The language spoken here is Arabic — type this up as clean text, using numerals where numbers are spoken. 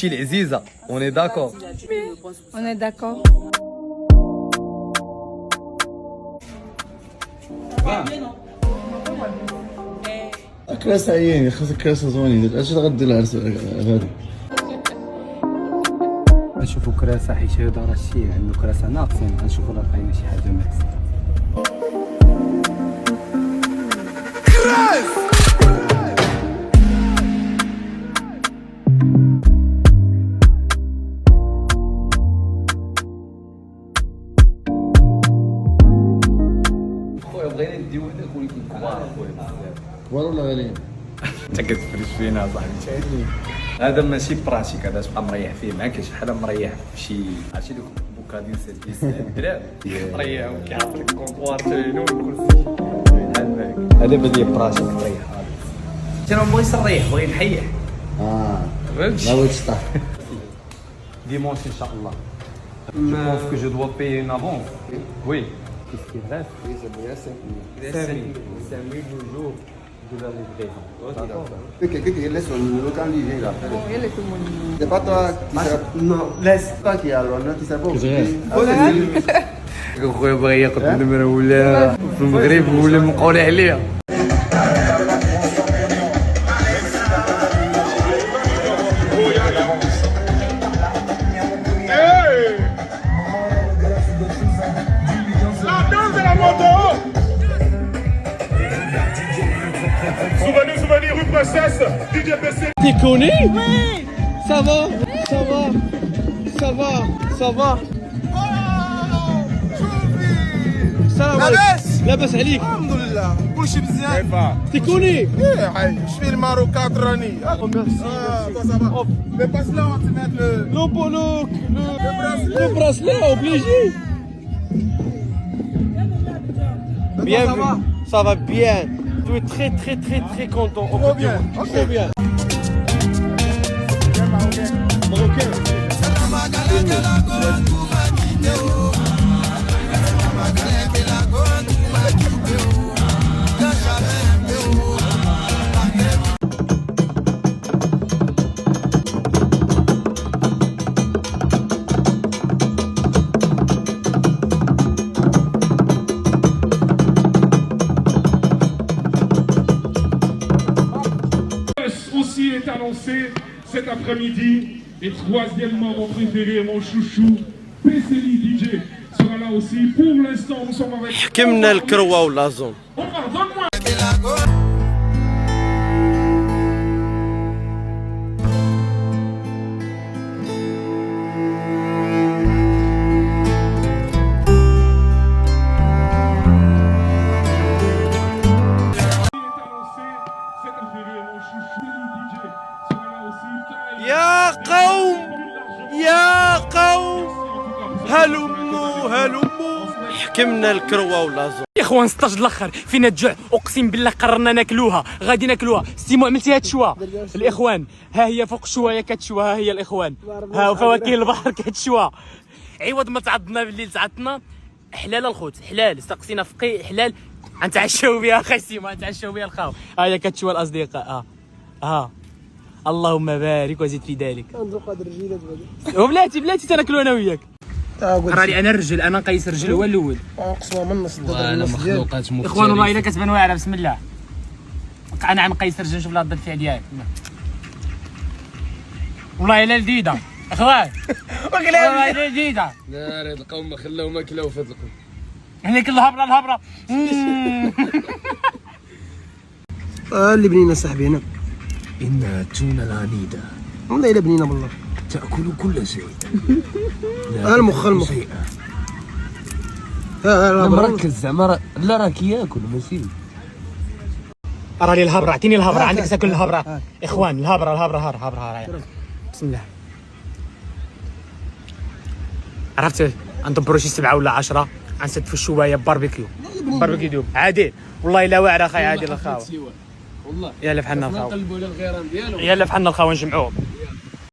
هادشي العزيزه اوني داكور. اون داكور. كراسة عياني خاصك كراسة زوينة. اش غدير العرس غادي؟ نشوفوا كراسة حيت هذا راه الشيء عنده كراسة ناقصين غنشوفوا راه لقينا شي حاجة ناقصة. خويا بغينا نديو هذاك ولكن كبار خويا بزاف. كبار ولا غاليين؟ انت كتفرج فينا صاحبي. هذا ماشي براتيك، هذا تبقى مريح فيه ما كاينش بحال مريح في شي عرفتي دوك بوكادين سيرفيس الدراري مريح وكيعطيك الكونطوار تاعو والكرسي بحال هكا. هذا بدي براتيك مريح. انا ما بغيتش نريح بغيت نحيح. لا بغيتش طاح. Dimanche, Inch'Allah. Je pense que je dois payer une avance. Oui. Qu'est-ce qu'il reste? Oui, c'est bien 5 000 le jour de la livraison. D'accord. Quelqu'un qui laisse son numéro quand il vient, il appelle. Bon, elle est tout mon numéro. C'est pas toi qui sera... Non, laisse. Toi qui a l'honneur, qui sait pas. خويا بغى ياخذ النمره ولا في المغرب ولا مقول عليها. Souvenir rue Princesse, DJ PC. T'es connu? Oui. Ça va? Ça va? Ça va? Ça va? السلام عليكم. لاباس عليك؟ الحمد لله كلشي مزيان. تيكوني؟ ايه حي شفي الماروكات راني. مي باس لا تمات Le bracelet obligé. Bien vu. Ça va bien. Tu es très content. Trop bien. Très bien. Marocain. Aussi est annoncé cet après-midi. Et troisièmement, mon préféré, mon chouchou, PCI DJ sera là aussi. Pour l'instant, nous sommes avec... حكمنا الكروة ولا زون. Donne-moi. يا قوم هلموا حكمنا الكروة ولا زون. يا اخوان 16 الاخر فينا الجوع اقسم بالله قررنا ناكلوها غادي ناكلوها. سيمو عملتي هاد الشوا الاخوان ها هي فوق الشوايه كتشوى ها هي الاخوان ها فواكه البحر كتشوى عوض ما تعضنا بالليل تعطنا حلال الخوت حلال استقسينا فقي حلال غنتعشاو بها اخي سيمو غنتعشاو بها الخاو ها هي كتشوى الاصدقاء ها اللهم بارك وزد في ذلك. وبلاتي تناكلو انا وياك. راني انا الرجل انا نقيس الرجل هو الاول. اقسم من النص وانا مخلوقات مفترسه اخوان والله الا كتبان واعره بسم الله. انا عن قيس الرجل نشوف رد الفعل ديالك والله الا لذيذه اخوان والله الا لذيذه. ناري القوم ما خلاو ما كلاو في هذا القوم. هنيك الهبره اللي بنينا صاحبي هنا إنها تونة العنيدة والله الا بنينا بالله تأكل كل شيء. المخ ها مركز زعما لا راك ياكل ماشي. راني الهبره اعطيني الهبره عندك تاكل الهبره اخوان الهبره بسم الله. عرفت ندبروا شي 7 ولا 10 غنسد في الشوايه باربيكيو دوب عادل والله الا واعره اخي عادل الخاوه والله يلا بحالنا الخاوه يلا بحالنا الخاوه نجمعوهم.